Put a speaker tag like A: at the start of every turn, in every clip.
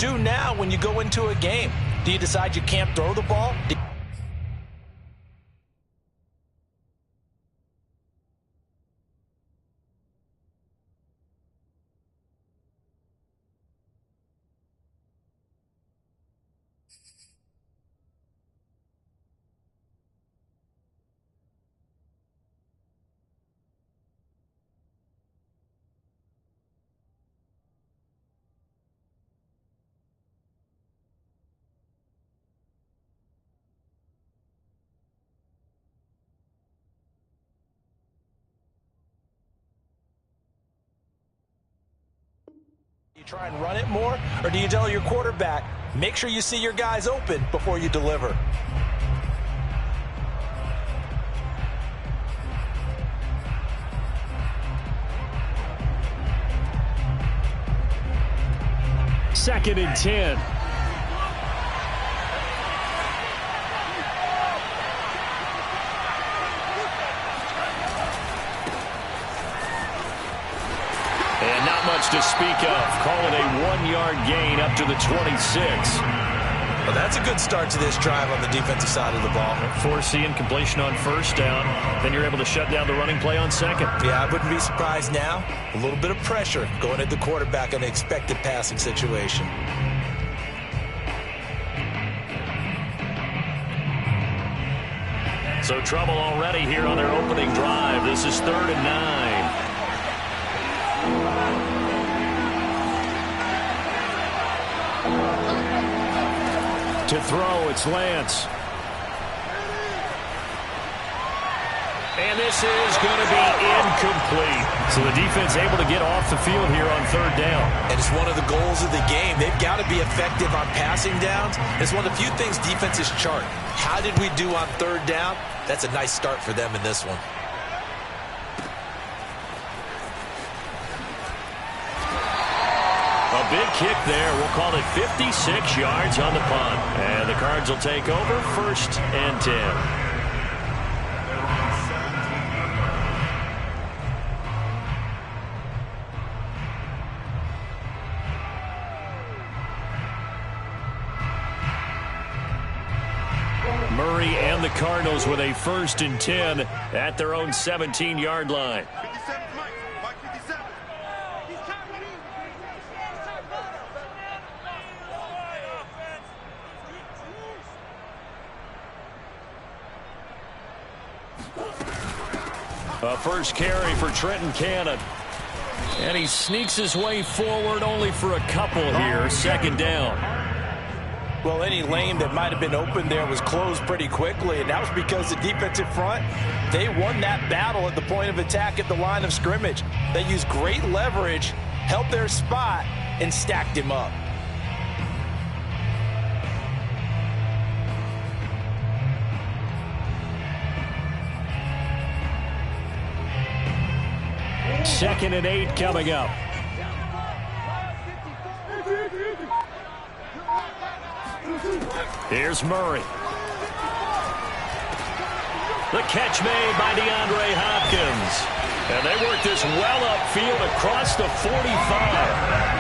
A: do now when you go into a game? Do you decide you can't throw the ball? You try and run it more, or do you tell your quarterback, make sure you see your guys open before you deliver?
B: Second and 10.
C: And not much to speak of. Call it a 1-yard gain up to the 26.
A: Well, that's a good start to this drive on the defensive side of the ball.
C: Forcing completion on first down. Then you're able to shut down the running play on second.
A: Yeah, I wouldn't be surprised now. A little bit of pressure going at the quarterback on the expected passing situation.
C: So trouble already here on their opening drive. This is 3rd and 9.
B: To throw, it's Lance.
C: And this is going to be incomplete. So the defense able to get off the field here on 3rd down.
A: And it's one of the goals of the game. They've got to be effective on passing downs. It's one of the few things defenses chart. How did we do on 3rd down? That's a nice start for them in this one.
C: A big kick there. We'll call it 56 yards on the punt. And the Cards will take over 1st and 10. Murray and the Cardinals with a 1st and 10 at their own 17-yard line. A first carry for Trenton Cannon. And he sneaks his way forward only for a couple here. 2nd down.
A: Well, any lane that might have been open there was closed pretty quickly, and that was because the defensive front, they won that battle at the point of attack at the line of scrimmage. They used great leverage, held their spot, and stacked him up.
B: Second and 8 coming up.
C: Here's Murray. The catch made by DeAndre Hopkins. And they work this well upfield across the 45.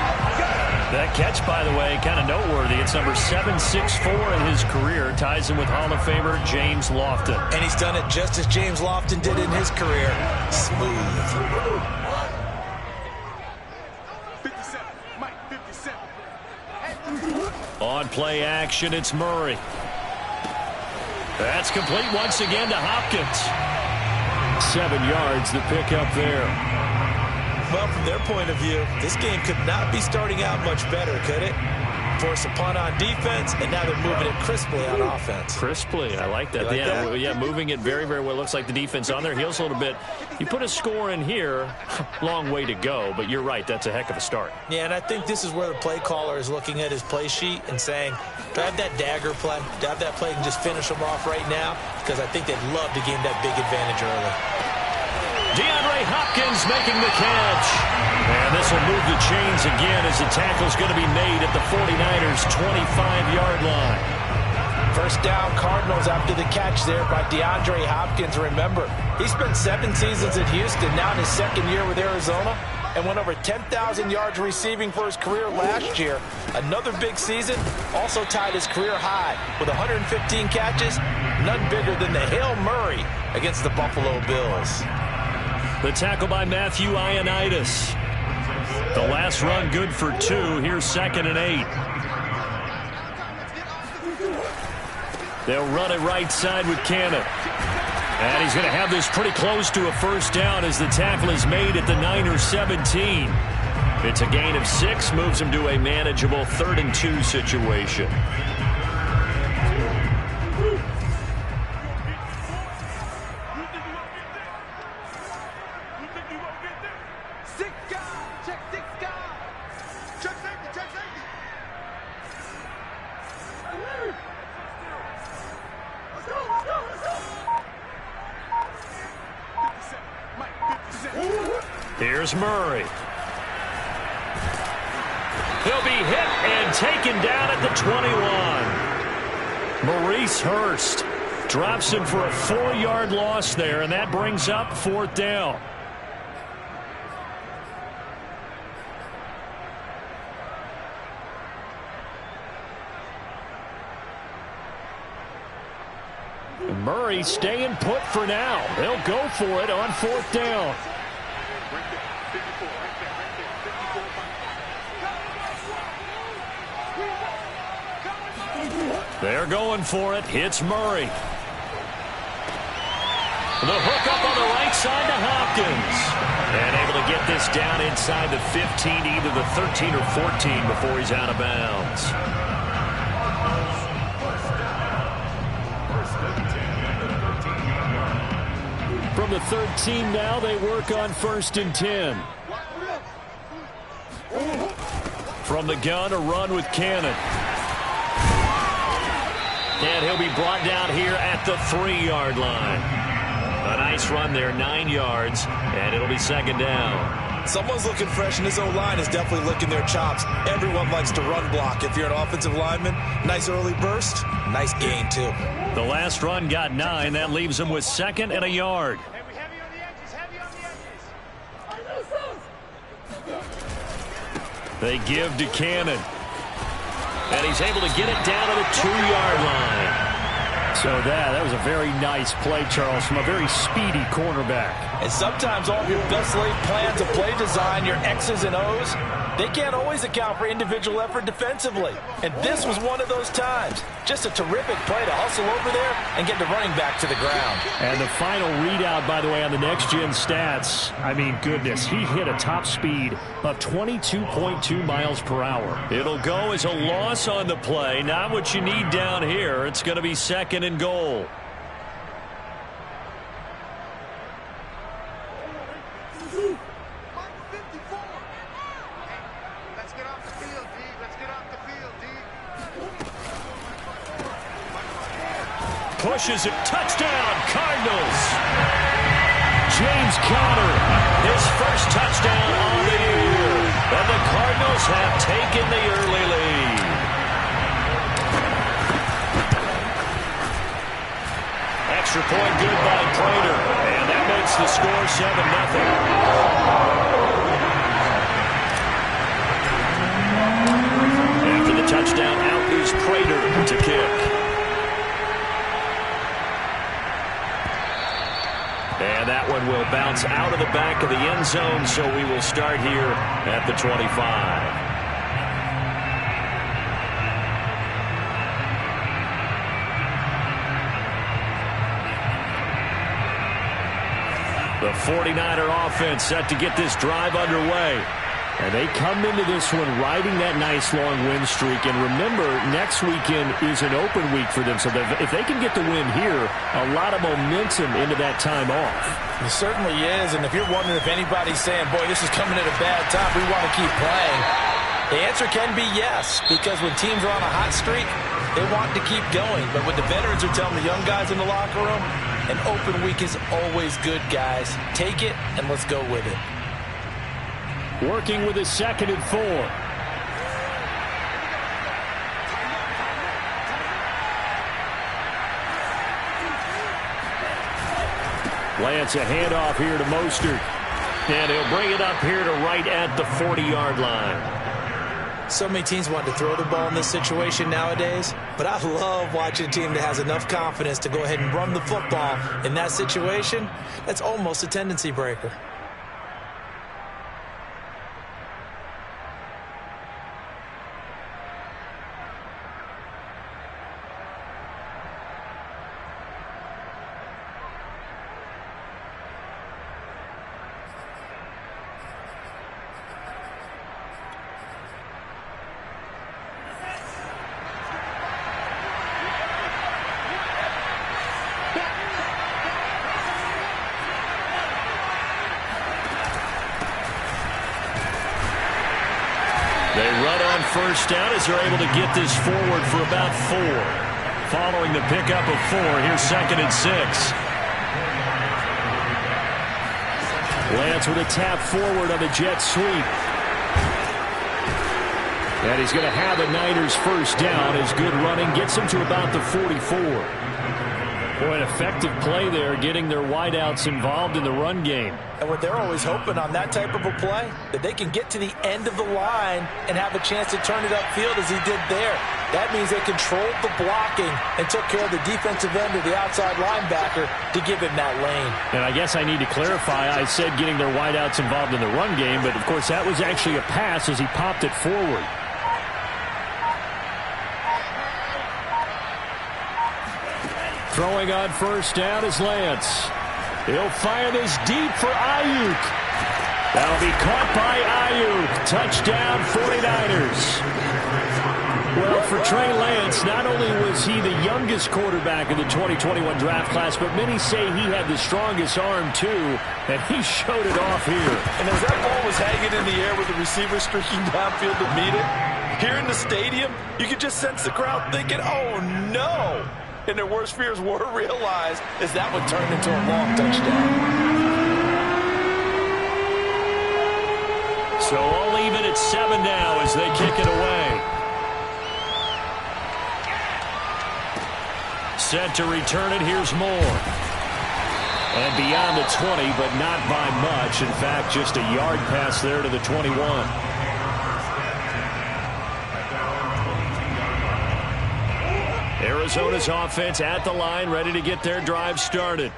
C: That catch, by the way, kind of noteworthy. It's number 764 in his career. Ties him with Hall of Famer James Lofton.
A: And he's done it just as James Lofton did in his career. Smooth.
C: On play action, it's Murray. That's complete once again to Hopkins.
B: 7 yards, the pickup there.
A: Well, from their point of view, this game could not be starting out much better, could it? Force a punt on defense, and now they're moving it crisply on offense.
C: Crisply, I like that. Yeah, moving it very, very well. Looks like the defense on their heels a little bit. You put a score in here, long way to go, but you're right, that's a heck of a start.
A: Yeah, and I think this is where the play caller is looking at his play sheet and saying, do I have that dagger play? Do I have that play and just finish them off right now? Because I think they'd love to gain that big advantage early.
C: DeAndre Hopkins making the catch. And this will move the chains again as the tackle's going to be made at the 49ers' 25-yard line.
A: First down, Cardinals after the catch there by DeAndre Hopkins. Remember, he spent 7 seasons at Houston, now in his 2nd year with Arizona. and went over 10,000 yards receiving for his career last year. Another big season, also tied his career high with 115 catches, none bigger than the Hail Murray against the Buffalo Bills.
C: The tackle by Matthew Ioannidis. The last run good for 2. Here's 2nd and 8. They'll run it right side with Cannon. And he's going to have this pretty close to a first down as the tackle is made at the Niners 17. It's a gain of 6, moves him to a manageable 3rd and 2 situation. Here's Murray. He'll be hit and taken down at the 21. Maurice Hurst drops him for a 4-yard loss there, and that brings up 4th down. Murray staying put for now. They'll go for it on 4th down. They're going for it. Hits Murray. The hook up on the right side to Hopkins. And able to get this down inside the 15, either the 13 or 14 before he's out of bounds. From the 13 now, they work on 1st and 10. From the gun, a run with Cannon. And he'll be brought down here at the 3-yard line. A nice run there, 9 yards, and it'll be 2nd down.
A: Someone's looking fresh, and this O-line is definitely licking their chops. Everyone likes to run block. If you're an offensive lineman, nice early burst, nice gain, too.
C: The last run got 9. That leaves him with 2nd and a yard.
D: Heavy on the edges, heavy on the edges.
C: They give to Cannon. And he's able to get it down to the 2-yard line. So that was a very nice play, Charles, from a very speedy cornerback.
A: And sometimes all of your best laid plans of play design, your X's and O's, they can't always account for individual effort defensively. And this was one of those times. Just a terrific play to hustle over there and get the running back to the ground.
C: And the final readout, by the way, on the next-gen stats, I mean, goodness, he hit a top speed of 22.2 miles per hour. It'll go as a loss on the play. Not what you need down here. It's going to be 2nd and goal. Pushes it. Touchdown, Cardinals. James Conner, his first touchdown on the year. And the Cardinals have taken the early lead. Extra point good by Prater. And that makes the score 7-0. After the touchdown, out is Prater to kick. And that one will bounce out of the back of the end zone, so we will start here at the 25. The 49er offense set to get this drive underway. And they come into this one riding that nice long win streak. And remember, next weekend is an open week for them. So if they can get the win here, a lot of momentum into that time off.
A: It certainly is. And if you're wondering if anybody's saying, boy, this is coming at a bad time, we want to keep playing, the answer can be yes. Because when teams are on a hot streak, they want to keep going. But what the veterans are telling the young guys in the locker room, an open week is always good, guys. Take it and let's go with it.
C: Working with his 2nd and 4. Lance, a handoff here to Mostert. And he'll bring it up here to right at the 40-yard line.
A: So many teams want to throw the ball in this situation nowadays, but I love watching a team that has enough confidence to go ahead and run the football in that situation. That's almost a tendency breaker.
C: They run on first down as they're able to get this forward for about 4. Following the pickup of 4, here's 2nd and 6. Lance with a tap forward on the jet sweep. And he's going to have a Niners first down as good running gets him to about the 44. Boy, an effective play there, getting their wideouts involved in the run game.
A: And what they're always hoping on that type of a play, that they can get to the end of the line and have a chance to turn it upfield as he did there. That means they controlled the blocking and took care of the defensive end or the outside linebacker to give him that lane.
C: And I guess I need to clarify, I said getting their wideouts involved in the run game, but of course that was actually a pass as he popped it forward. Throwing on first down is Lance. He'll fire this deep for Ayuk. That'll be caught by Ayuk. Touchdown 49ers. Well, for Trey Lance, not only was he the youngest quarterback in the 2021 draft class, but many say he had the strongest arm too, and he showed it off here.
A: And as that ball was hanging in the air with the receiver streaking downfield to meet it, here in the stadium, you could just sense the crowd thinking, oh no! And their worst fears were realized as that one turned into a long touchdown.
C: So all even at 7 now as they kick it away. Set to return it, here's Moore. And beyond the 20, but not by much. In fact, just a yard pass there to the 21. Arizona's offense at the line, ready to get their drive started.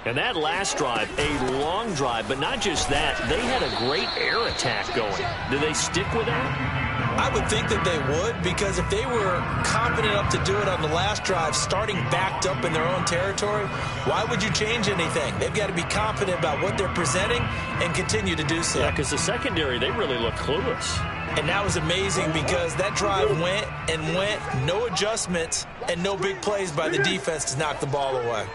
C: And that last drive, a long drive, but not just that. They had a great air attack going. Do they stick with that?
A: I would think that they would, because if they were confident enough to do it on the last drive, starting backed up in their own territory, why would you change anything? They've got to be confident about what they're presenting and continue to do so.
C: Yeah, because the secondary, they really look clueless.
A: And that was amazing because that drive went and went, no adjustments, and no big plays by the defense to knock the ball away.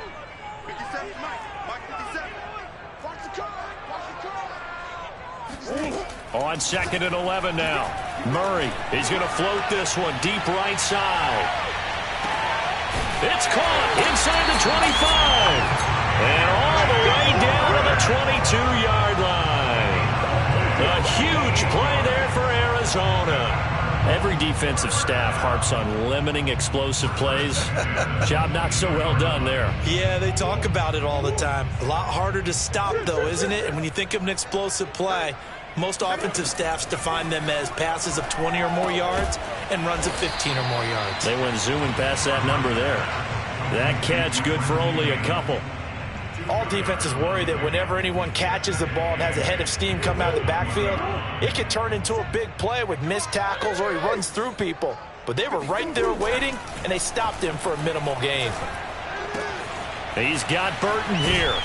C: On 2nd and 11 now. Murray, he's going to float this one deep right side. It's caught inside the 25. And all the way down to the 22-yard line. A huge play there for Arizona. Every defensive staff harps on limiting explosive plays. Job not so well done there.
A: Yeah, they talk about it all the time. A lot harder to stop, though, isn't it? And when you think of an explosive play, most offensive staffs define them as passes of 20 or more yards and runs of 15 or more yards.
C: They went zooming past that number there. That catch good for only a couple.
A: All defenses worry that whenever anyone catches the ball and has a head of steam come out of the backfield, it could turn into a big play with missed tackles or he runs through people. But they were right there waiting, and they stopped him for a minimal gain.
C: He's got Burton here.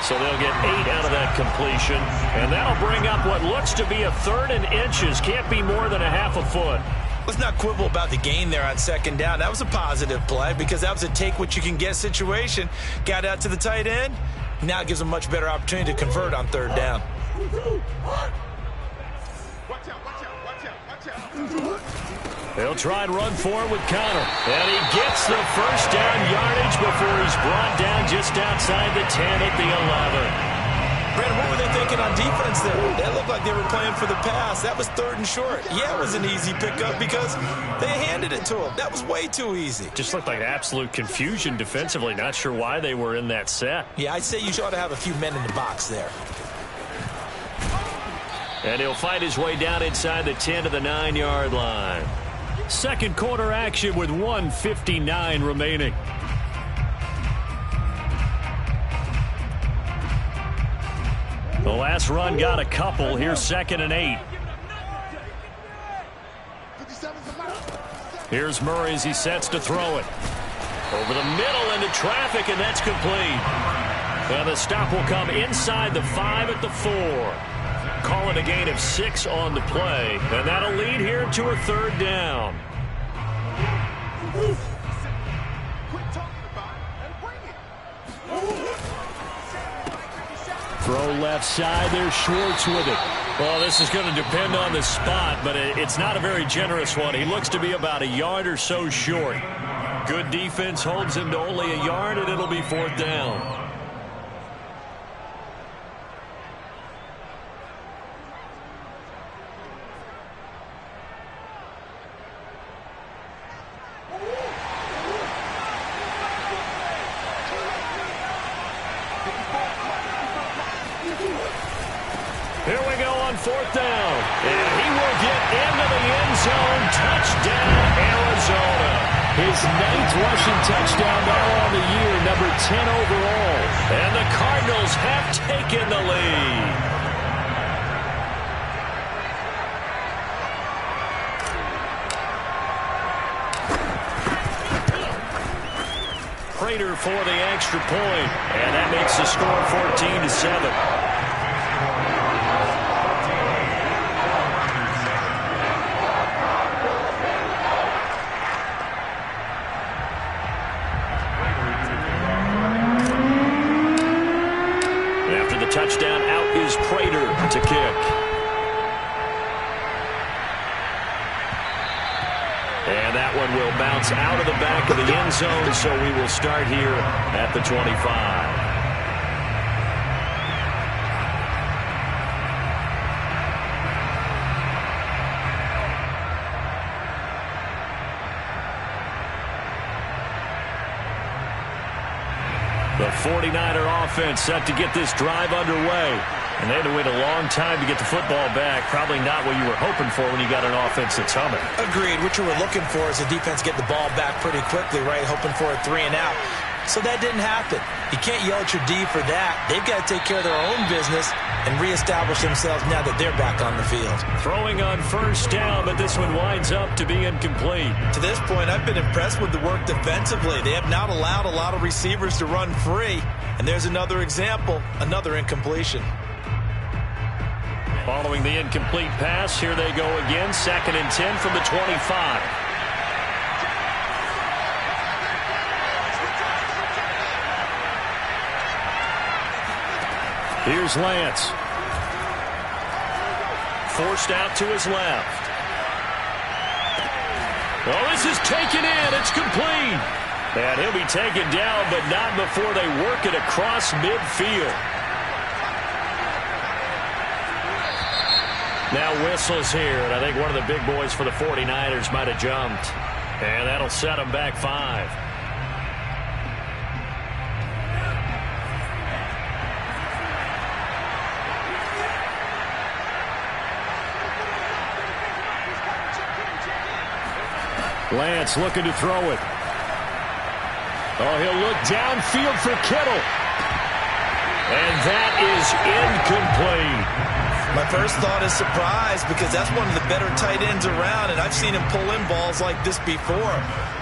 C: So they'll get 8 out of that completion. And that'll bring up what looks to be a 3rd and inches. Can't be more than a half a foot.
A: Let's not quibble about the gain there on 2nd down. That was a positive play because that was a take-what-you-can-get situation. Got out to the tight end. Now it gives them a much better opportunity to convert on 3rd down.
C: They'll try and run forward with Connor. And he gets the first down yardage before he's brought down just outside the 10 at the 11.
A: Brandon, what were they thinking on defense there? That looked like they were playing for the pass. That was 3rd and short. Yeah, it was an easy pickup because they handed it to him. That was way too easy.
C: Just looked like absolute confusion defensively. Not sure why they were in that set.
A: Yeah, I'd say you ought to have a few men in the box there.
C: And he'll fight his way down inside the 10 to the 9-yard line. Second quarter action with 1:59 remaining. The last run got a couple. Here's 2nd and 8. Here's Murray as he sets to throw it. Over the middle into traffic, and that's complete. And the stop will come inside the 5 at the 4. Call it a gain of 6 on the play, and that'll lead here to a 3rd down. Throw left side. There's Schwartz with it. Well, this is going to depend on the spot, but it's not a very generous one. He looks to be about a yard or so short. Good defense holds him to only a yard, and it'll be 4th down. Here we go on 4th down. And he will get into the end zone. Touchdown, Arizona.
B: His 9th rushing touchdown now on the year, number 10 overall.
C: And the Cardinals have taken the lead. Prater for the extra point. And that makes the score 14-7. Touchdown, out is Prater to kick. And that one will bounce out of the back of the end zone, so we will start here at the 25. The 49er offense set to get this drive underway. And they had to wait a long time to get the football back. Probably not what you were hoping for when you got an offense that's humming.
A: Agreed. What you were looking for is the defense get the ball back pretty quickly, right? Hoping for a 3 and out. So that didn't happen. You can't yell at your D for that. They've got to take care of their own business and reestablish themselves now that they're back on the field.
C: Throwing on 1st down, but this one winds up to be incomplete.
A: To this point, I've been impressed with the work defensively. They have not allowed a lot of receivers to run free. And there's another example, another incompletion.
C: Following the incomplete pass, here they go again. 2nd and 10 from the 25. Here's Lance. Forced out to his left. Oh, this is taken in. It's complete. And he'll be taken down, but not before they work it across midfield. Now whistles here, and I think one of the big boys for the 49ers might have jumped. And that'll set them back 5. Lance looking to throw it. Oh, he'll look downfield for Kittle. And that is incomplete.
A: My first thought is surprise because that's one of the better tight ends around, and I've seen him pull in balls like this before.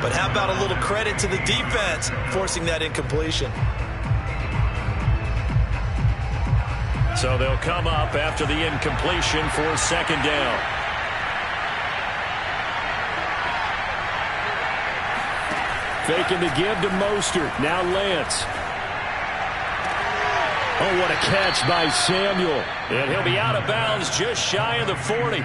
A: But how about a little credit to the defense forcing that incompletion?
C: So they'll come up after the incompletion for 2nd down.
B: Faking the give to Mostert. Now Lance. Oh, what a catch by Samuel.
C: And he'll be out of bounds just shy of the 40.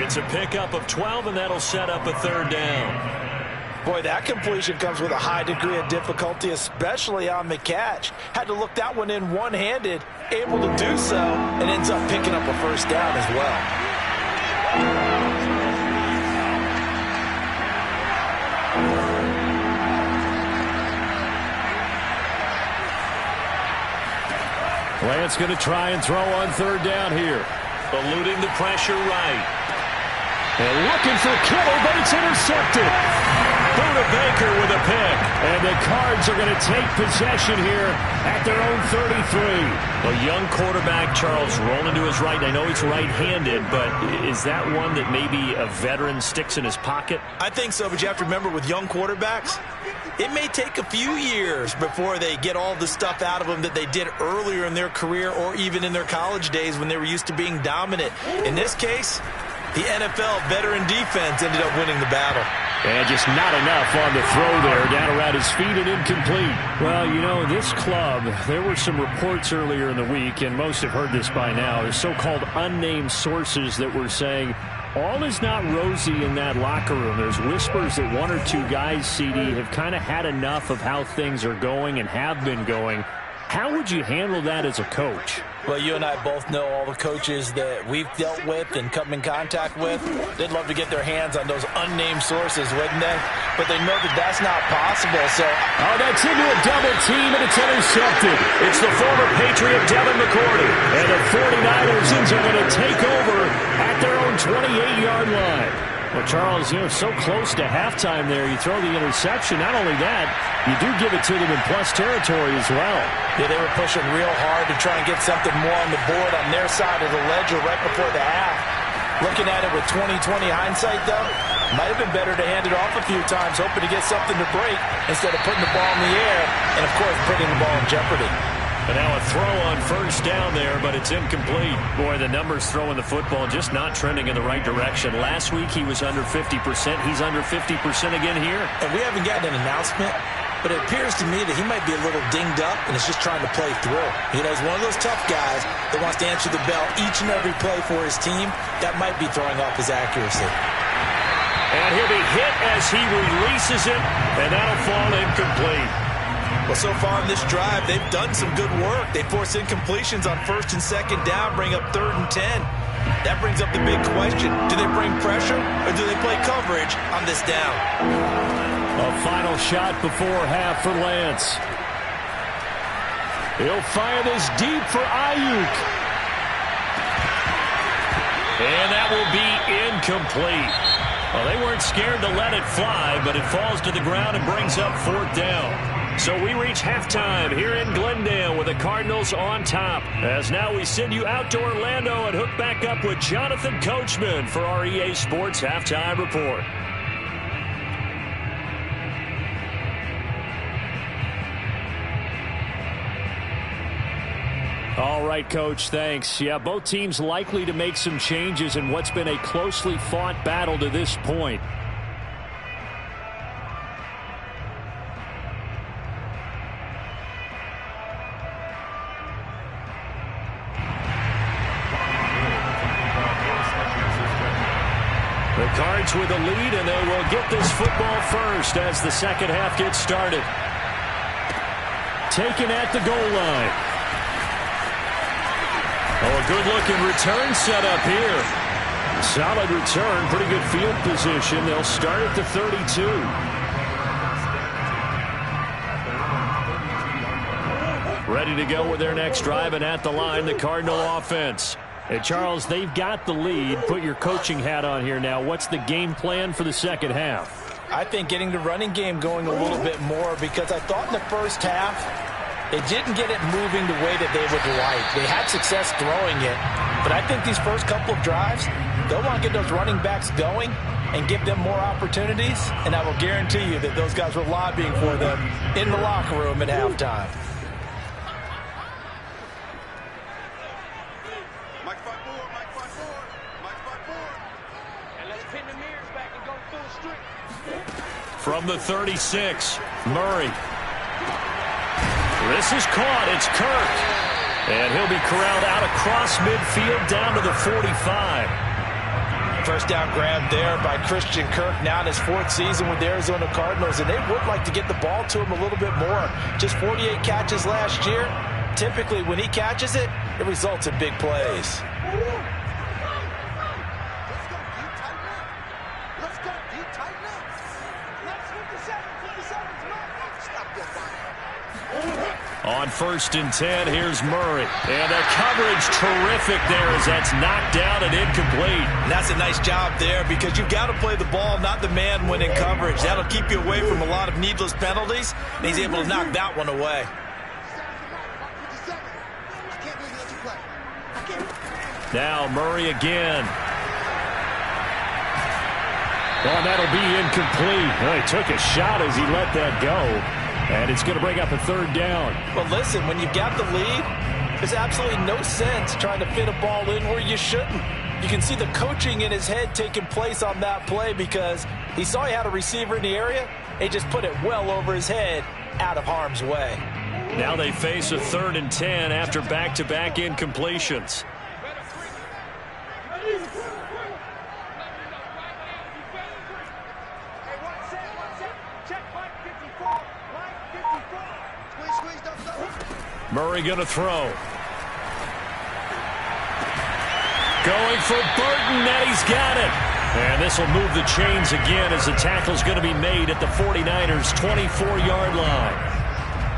C: It's a pickup of 12, and that'll set up a 3rd down.
A: Boy, that completion comes with a high degree of difficulty, especially on the catch. Had to look that one in one-handed, able to do so, and ends up picking up a first down as well.
B: Lance going to try and throw on third down here.
C: Eluding the pressure right.
B: And looking for Kittle, but it's intercepted.
C: Buda Baker with a pick.
B: And the Cards are going to take possession here at their own 33.
C: A young quarterback, Charles, rolling to his right. I know he's right-handed, but is that one that maybe a veteran sticks in his pocket?
A: I think so, but you have to remember with young quarterbacks, it may take a few years before they get all the stuff out of them that they did earlier in their career or even in their college days when they were used to being dominant. In this case, the NFL veteran defense ended up winning the battle.
B: And just not enough on the throw there, down around his feet and incomplete. Well, you know, this club, there were some reports earlier in the week, and most have heard this by now, the so-called unnamed sources that were saying all is not rosy in that locker room. There's whispers that one or two guys, CD, have kind of had enough of how things are going and have been going. How would you handle that as a coach?
A: Well, you and I both know all the coaches that we've dealt with and come in contact with. They'd love to get their hands on those unnamed sources, wouldn't they? But they know that that's not possible, so...
B: Oh, that's into a double team, and it's intercepted.
C: It's the former Patriot Devin McCourty.
B: And the 49ers are going to take over at their own 28-yard line. Well, Charles, you know, so close to halftime there, you throw the interception. Not only that, you do give it to them in plus territory as well.
A: Yeah, they were pushing real hard to try and get something more on the board on their side of the ledger right before the half. Looking at it with 20/20 hindsight, though, might have been better to hand it off a few times, hoping to get something to break instead of putting the ball in the air and, of course, putting the ball in jeopardy.
C: And now a throw on first down there, but it's incomplete. Boy, the numbers throwing the football just not trending in the right direction. Last week he was under 50%. He's under 50% again here.
A: And we haven't gotten an announcement, but it appears to me that he might be a little dinged up and is just trying to play through. You know, he's one of those tough guys that wants to answer the bell each and every play for his team. That might be throwing off his accuracy.
C: And he'll be hit as he releases it, and that'll fall incomplete.
A: Well, so far in this drive, they've done some good work. They force incompletions on first and second down, bring up 3rd and 10. That brings up the big question. Do they bring pressure or do they play coverage on this down?
B: A final shot before half for Lance. He'll fire this deep for Ayuk.
C: And that will be incomplete. Well, they weren't scared to let it fly, but it falls to the ground and brings up 4th down. So we reach halftime here in Glendale with the Cardinals on top. As now we send you out to Orlando and hook back up with Jonathan Coachman for our EA Sports Halftime Report.
B: All right, Coach, thanks. Yeah, both teams likely to make some changes in what's been a closely fought battle to this point. The Cards with the lead, and they will get this football first as the second half gets started. Taken at the goal line.
C: Oh, a good-looking return set up here.
B: Solid return, pretty good field position. They'll start at the 32. Ready to go with their next drive, and at the line, the Cardinal offense. Hey, Charles, they've got the lead. Put your coaching hat on here now. What's the game plan for the second half?
A: I think getting the running game going a little bit more, because I thought in the first half they didn't get it moving the way that they would like. They had success throwing it, but I think these first couple of drives, they'll want to get those running backs going and give them more opportunities, and I will guarantee you that those guys were lobbying for them in the locker room at halftime.
C: From the 36, Murray. This is caught. It's Kirk. And he'll be corralled out across midfield down to the 45.
A: First down grab there by Christian Kirk, now in his 4th season with the Arizona Cardinals, and they would like to get the ball to him a little bit more. Just 48 catches last year. Typically, when he catches it, it results in big plays.
C: On 1st and 10, here's Murray. And the coverage terrific there as that's knocked down and incomplete.
A: And that's a nice job there because you've got to play the ball, not the man when in coverage. That'll keep you away from a lot of needless penalties, and he's able to knock that one away.
C: Now Murray again. Oh, that'll be incomplete. Well, he took a shot as he let that go. And it's going to bring up a 3rd down.
A: Well, listen, when you've got the lead, there's absolutely no sense trying to fit a ball in where you shouldn't. You can see the coaching in his head taking place on that play because he saw he had a receiver in the area. He just put it well over his head out of harm's way.
C: Now they face a 3rd and 10 after back-to-back incompletions. Murray going to throw. Going for Burton, and he's got it. And this will move the chains again as the tackle's going to be made at the 49ers' 24-yard line.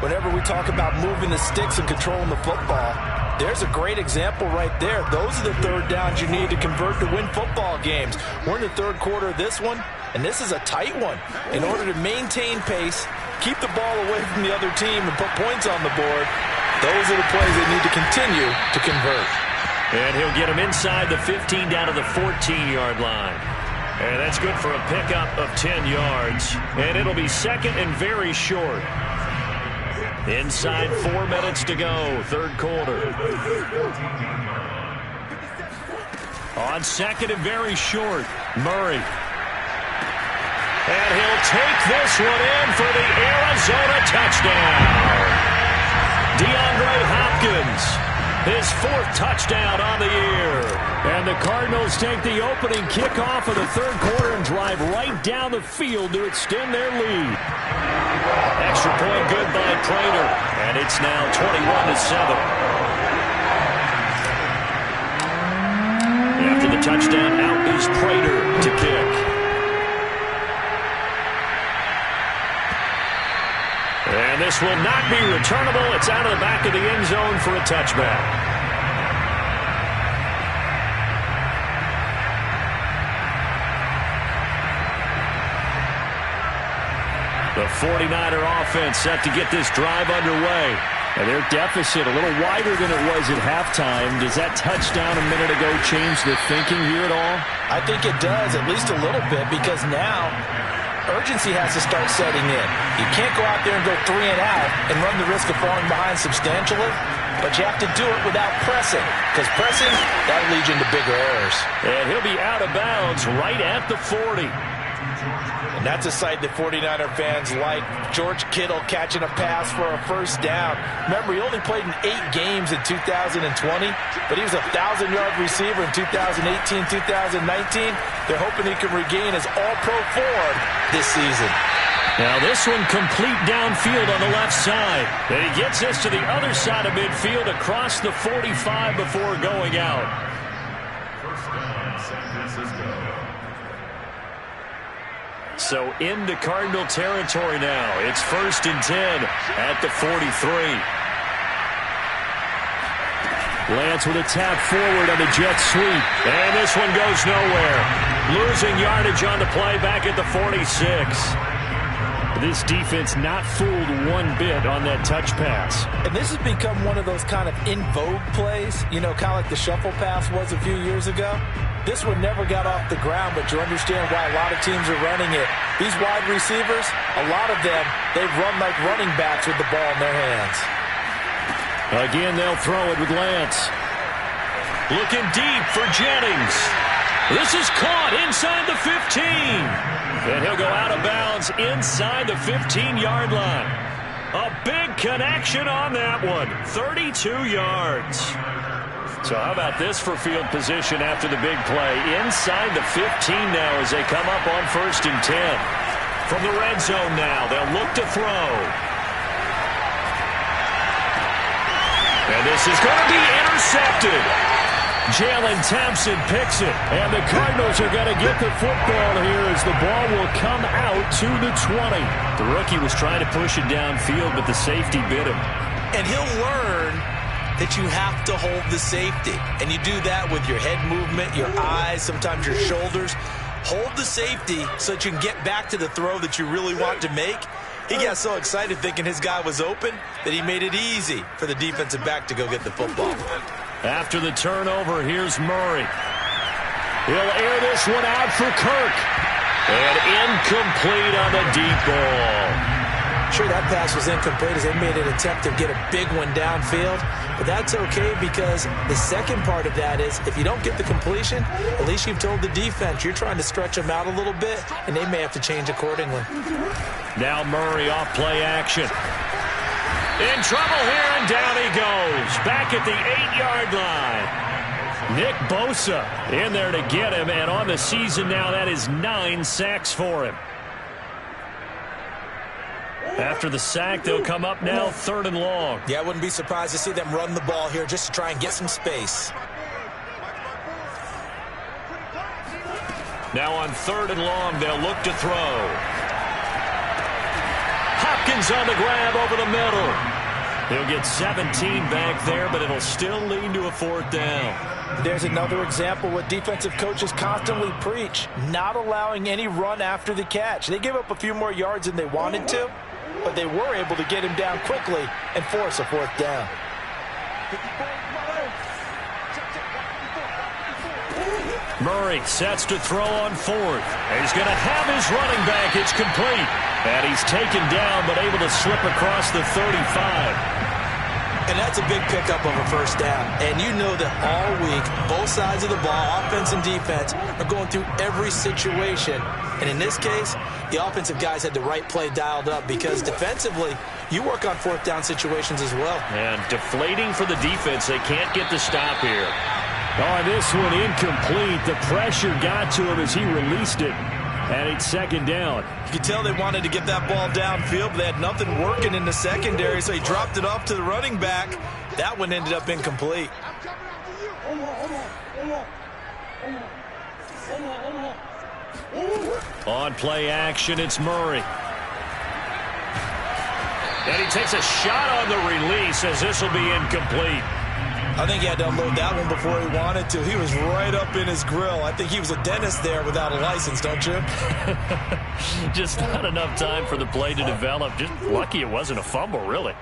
A: Whenever we talk about moving the sticks and controlling the football, there's a great example right there. Those are the 3rd downs you need to convert to win football games. We're in the 3rd quarter of this one, and this is a tight one. In order to maintain pace, keep the ball away from the other team, and put points on the board, those are the plays they need to continue to convert.
C: And he'll get him inside the 15 down to the 14-yard line. And that's good for a pickup of 10 yards. And it'll be 2nd and very short. Inside 4 minutes to go, 3rd quarter. On 2nd and very short, Murray. And he'll take this one in for the Arizona touchdown. DeAndre Hopkins, his 4th touchdown on the year.
B: And the Cardinals take the opening kickoff of the 3rd quarter and drive right down the field to extend their lead.
C: Extra point good by Prater, and it's now 21-7. After the touchdown, out is Prater to kick. And this will not be returnable. It's out of the back of the end zone for a touchback. The 49er offense set to get this drive underway.
B: And their deficit a little wider than it was at halftime. Does that touchdown a minute ago change the thinking here at all?
A: I think it does, at least a little bit, because now urgency has to start setting in. You can't go out there and go 3 and out and run the risk of falling behind substantially, but you have to do it without pressing, because pressing, that'll lead you into bigger errors.
C: And he'll be out of bounds right at the 40.
A: And that's a sight that 49er fans like. George Kittle catching a pass for a 1st down. Remember, he only played in 8 games in 2020, but he was a 1,000-yard receiver in 2018, 2019. They're hoping he can regain his all-pro form this season.
C: Now this one complete downfield on the left side. And he gets this to the other side of midfield across the 45 before going out. So into Cardinal territory now. It's 1st and 10 at the 43.
B: Lance with a tap forward on the jet sweep.
C: And this one goes nowhere. Losing yardage on the play back at the 46.
B: This defense not fooled one bit on that touch pass.
A: And this has become one of those kind of in vogue plays, you know, kind of like the shuffle pass was a few years ago. This one never got off the ground, but you understand why a lot of teams are running it. These wide receivers, a lot of them, they've run like running backs with the ball in their hands.
B: Again, they'll throw it with Lance.
C: Looking deep for Jennings. This is caught inside the 15. And he'll go out of bounds inside the 15-yard line. A big connection on that one. 32 yards. So how about this for field position after the big play? Inside the 15 now as they come up on 1st and 10. From the red zone now, they'll look to throw. And this is going to be intercepted. Jalen Thompson picks it. And the Cardinals are going to get the football here as the ball will come out to the 20. The rookie was trying to push it downfield, but the safety bit him.
A: And he'll learn that you have to hold the safety. And you do that with your head movement, your eyes, sometimes your shoulders. Hold the safety so that you can get back to the throw that you really want to make. He got so excited thinking his guy was open that he made it easy for the defensive back to go get the football.
C: After the turnover, here's Murray. He'll air this one out for Kirk. And incomplete on the deep ball.
A: Sure, that pass was incomplete as they made an attempt to get a big one downfield. But that's okay because the second part of that is if you don't get the completion, at least you've told the defense you're trying to stretch them out a little bit, and they may have to change accordingly.
C: Now Murray off play action. In trouble here, and down he goes. Back at the 8-yard line. Nick Bosa in there to get him, and on the season now, that is 9 sacks for him. After the sack, they'll come up now 3rd and long.
A: Yeah, I wouldn't be surprised to see them run the ball here just to try and get some space.
C: Now on 3rd and long, they'll look to throw. Hopkins on the grab over the middle. He'll get 17 back there, but it'll still lead to a 4th down.
A: There's another example what defensive coaches constantly preach, not allowing any run after the catch. They gave up a few more yards than they wanted to, but they were able to get him down quickly and force a 4th down.
C: Murray sets to throw on 4th. He's going to have his running back. It's complete. And he's taken down, but able to slip across the 35.
A: And that's a big pickup of a 1st down. And you know that all week, both sides of the ball, offense and defense, are going through every situation. And in this case, the offensive guys had the right play dialed up because defensively, you work on 4th down situations as well.
C: And deflating for the defense. They can't get the stop here.
B: Oh, this one incomplete. The pressure got to him as he released it. And it's 2nd down.
A: You could tell they wanted to get that ball downfield, but they had nothing working in the secondary, so he dropped it off to the running back. That one ended up incomplete.
C: On play action, it's Murray. And he takes a shot on the release as this will be incomplete.
A: I think he had to unload that one before he wanted to. He was right up in his grill. I think he was a dentist there without a license, don't you?
C: Just not enough time for the play to develop. Just lucky it wasn't a fumble, really.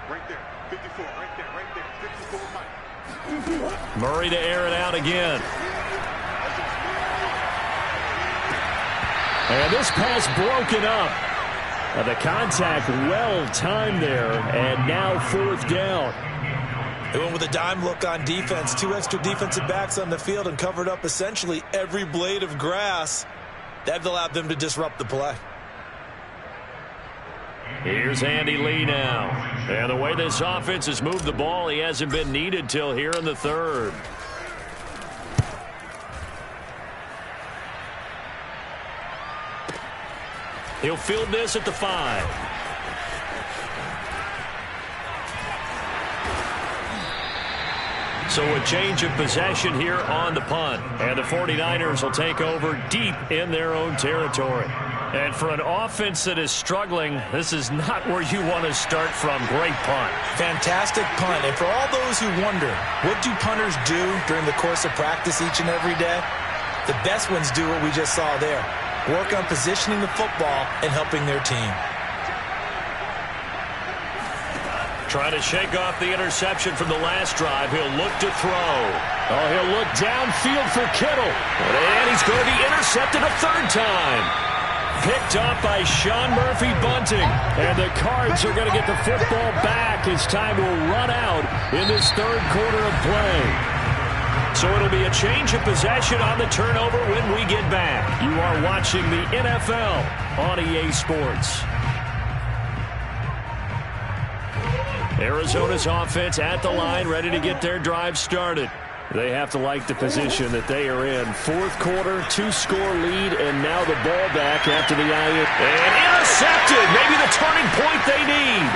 D: Right there, 54, right there, 54, Mike.
C: Murray to air it out again.
B: And this pass broken up. The contact well timed there, and now 4th down.
A: They went with a dime look on defense. 2 extra defensive backs on the field and covered up essentially every blade of grass. That allowed them to disrupt the play.
C: Here's Andy Lee now. And the way this offense has moved the ball, he hasn't been needed till here in the 3rd. He'll field this at the 5. So a change of possession here on the punt. And the 49ers will take over deep in their own territory. And for an offense that is struggling, this is not where you want to start from. Great punt.
A: Fantastic punt. And for all those who wonder, what do punters do during the course of practice each and every day? The best ones do what we just saw there. Work on positioning the football and helping their team.
C: Trying to shake off the interception from the last drive. He'll look to throw.
B: Oh, he'll look downfield for Kittle.
C: And he's going to be intercepted a 3rd time. Picked up by Sean Murphy Bunting.
B: And the Cards are going to get the football back as time will run out in this 3rd quarter of play.
C: So it'll be a change of possession on the turnover when we get back. You are watching the NFL on EA Sports. Arizona's offense at the line, ready to get their drive started. They have to like the position that they are in. Fourth quarter, 2-score lead, and now the ball back after the IU. And intercepted! Maybe the turning point they need.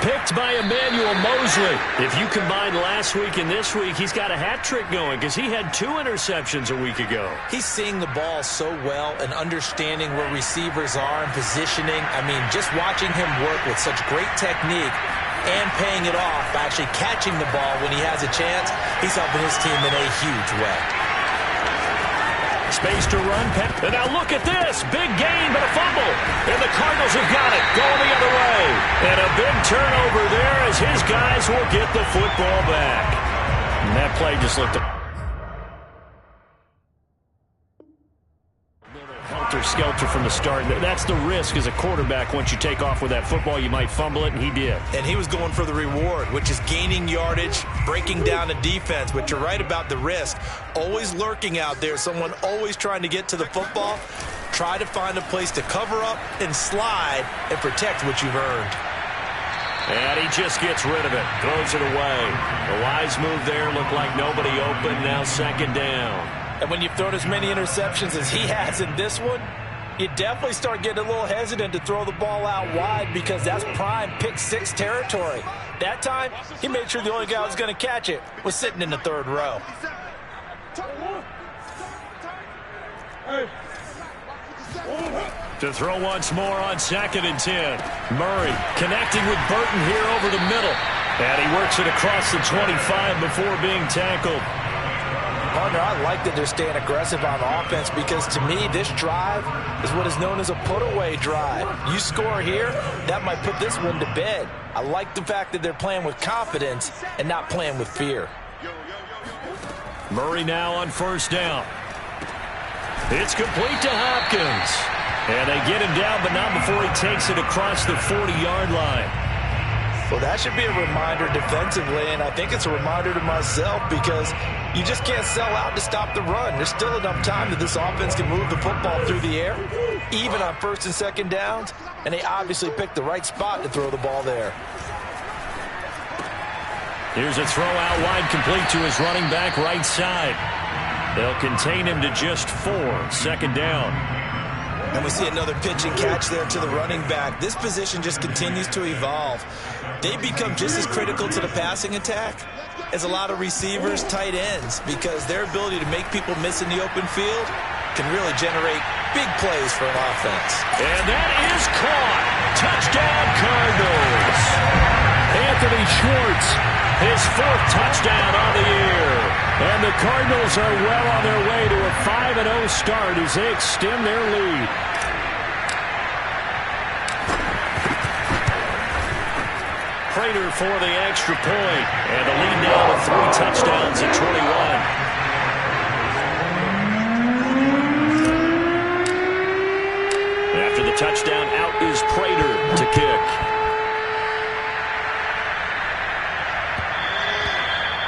C: Picked by Emmanuel Mosley. If you combine last week and this week, he's got a hat trick going because he had 2 interceptions a week ago.
A: He's seeing the ball so well and understanding where receivers are and positioning. I mean, just watching him work with such great technique and paying it off by actually catching the ball when he has a chance, he's helping his team in a huge way.
C: Space to run. And now look at this. Big gain, but a fumble. And the Cardinals have got it. Going the other way. And a big turnover there as his guys will get the football back. And that play just looked helter-skelter from the start. That's the risk as a quarterback. Once you take off with that football, you might fumble it, and he did.
A: And he was going for the reward, which is gaining yardage, breaking down the defense. But you're right about the risk. Always lurking out there, someone always trying to get to the football. Try to find a place to cover up and slide and protect what you've earned.
C: And he just gets rid of it, throws it away. The wise move there, looked like nobody open, now second down.
A: And when you've thrown as many interceptions as he has in this one, you definitely start getting a little hesitant to throw the ball out wide because that's prime pick 6 territory. That time, he made sure the only guy who was going to catch it was sitting in the 3rd row.
C: To throw once more on 2nd and 10. Murray connecting with Burton here over the middle. And he works it across the 25 before being tackled.
A: Partner, I like that they're staying aggressive on offense because to me, this drive is what is known as a put-away drive. You score here, that might put this one to bed. I like the fact that they're playing with confidence and not playing with fear.
C: Murray now on 1st down. It's complete to Hopkins. And they get him down, but not before he takes it across the 40-yard line.
A: Well, that should be a reminder defensively, and I think it's a reminder to myself because you just can't sell out to stop the run. There's still enough time that this offense can move the football through the air, even on 1st and 2nd downs, and they obviously picked the right spot to throw the ball there.
C: Here's a throw out wide, complete to his running back right side. They'll contain him to just 4, 2nd down.
A: And we see another pitch and catch there to the running back. This position just continues to evolve. They become just as critical to the passing attack as a lot of receivers, tight ends, because their ability to make people miss in the open field can really generate big plays for an offense.
C: And that is caught. Touchdown, Cardinals. Anthony Schwartz, his 4th touchdown on the year. And the Cardinals are well on their way to a 5-0 start as they extend their lead. Prater for the extra point. And the lead now to 3 touchdowns at 21. After the touchdown, out is Prater to kick.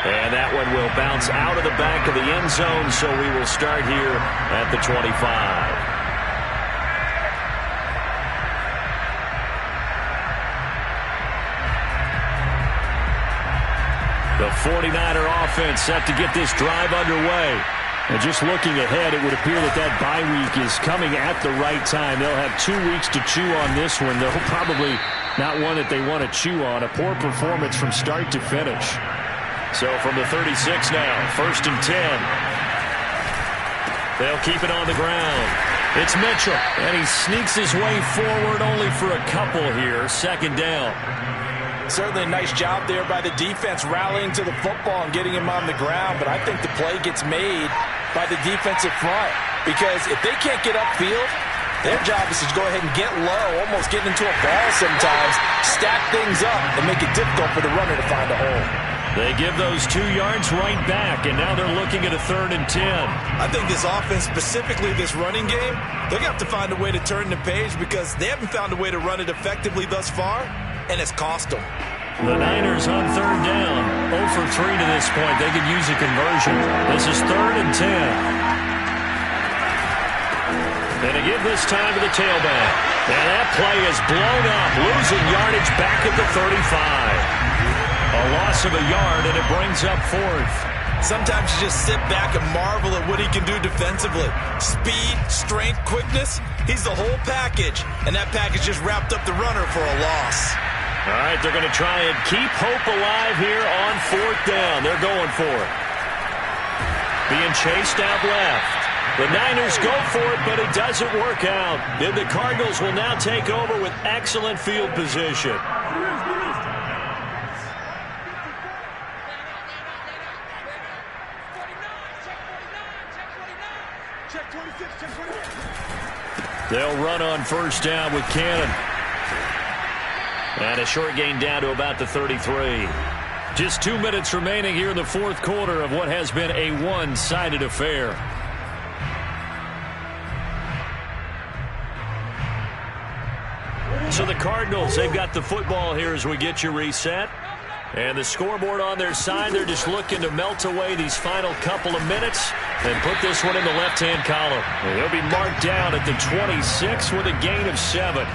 C: And that one will bounce out of the back of the end zone, so we will start here at the 25. The 49er offense set to get this drive underway. And just looking ahead, it would appear that that bye week is coming at the right time. They'll have 2 weeks to chew on this one. They'll probably not one that they want to chew on. A poor performance from start to finish. So from the 36 now, 1st and 10. They'll keep it on the ground. It's Mitchell, and he sneaks his way forward only for a couple here. 2nd down.
A: Certainly a nice job there by the defense rallying to the football and getting him on the ground, but I think the play gets made by the defensive front because if they can't get upfield, their job is to go ahead and get low, almost get into a ball sometimes, stack things up, and make it difficult for the runner to find a hole.
C: They give those 2 yards right back, and now they're looking at a 3rd and 10.
A: I think this offense, specifically this running game, they're going to have to find a way to turn the page because they haven't found a way to run it effectively thus far, and it's cost them.
C: The Niners on third down. 0 for 3 to this point. They could use a conversion. This is 3rd and 10. And to give this time to the tailback. And that play is blown up. Losing yardage back at the 35. A loss of a yard, and it brings up 4th.
A: Sometimes you just sit back and marvel at what he can do defensively. Speed, strength, quickness. He's the whole package. And that package just wrapped up the runner for a loss.
C: All right, they're going to try and keep hope alive here on 4th down. They're going for it. Being chased out left. The Niners go for it, but it doesn't work out. And the Cardinals will now take over with excellent field position. They'll run on 1st down with Cannon. And a short gain down to about the 33. Just 2 minutes remaining here in the 4th quarter of what has been a one-sided affair. So the Cardinals, they've got the football here as we get you reset. And the scoreboard on their side, they're just looking to melt away these final couple of minutes and put this one in the left-hand column. And they'll be marked down at the 26 with a gain of 7.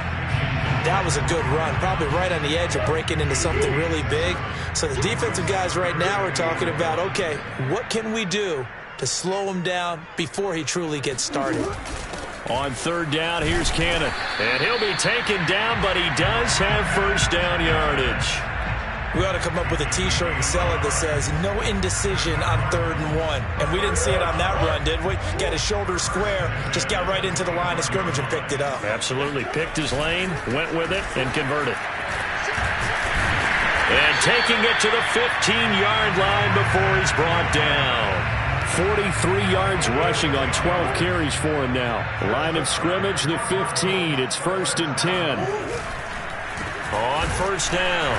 A: That was a good run, probably right on the edge of breaking into something really big. So the defensive guys right now are talking about, okay, what can we do to slow him down before he truly gets started?
C: On 3rd down, here's Cannon. And he'll be taken down, but he does have 1st down yardage.
A: We ought to come up with a T-shirt and sell it that says, no indecision on 3rd and 1. And we didn't see it on that run, did we? Got his shoulder square, just got right into the line of scrimmage and picked it up.
C: Absolutely. Picked his lane, went with it, and converted. And taking it to the 15-yard line before he's brought down.
B: 43 yards rushing on 12 carries for him now. Line of scrimmage, the 15. It's 1st and 10.
C: On 1st down,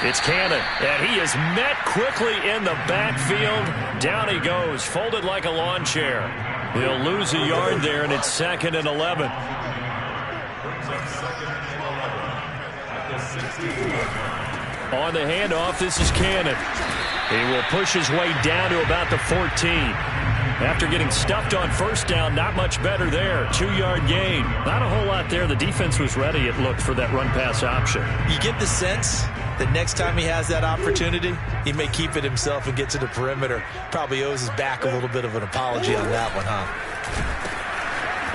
C: it's Cannon. And he is met quickly in the backfield. Down he goes, folded like a lawn chair. He'll lose a yard there, and it's 2nd and 11. On the handoff, this is Cannon. He will push his way down to about the 14. After getting stuffed on 1st down, not much better there. 2-yard gain. Not a whole lot there. The defense was ready, it looked, for that run-pass option.
A: You get the sense that next time he has that opportunity, he may keep it himself and get to the perimeter. Probably owes his back a little bit of an apology on that one, huh?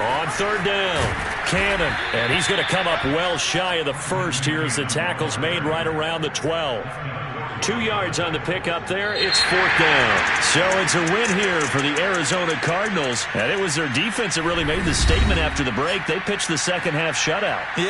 C: On 3rd down, Cannon. And he's going to come up well shy of the 1st here as the tackle's made right around the 12. 2 yards on the pickup there. It's 4th down. So it's a win here for the Arizona Cardinals. And it was their defense that really made the statement after the break. They pitched the second half shutout.
A: Yeah.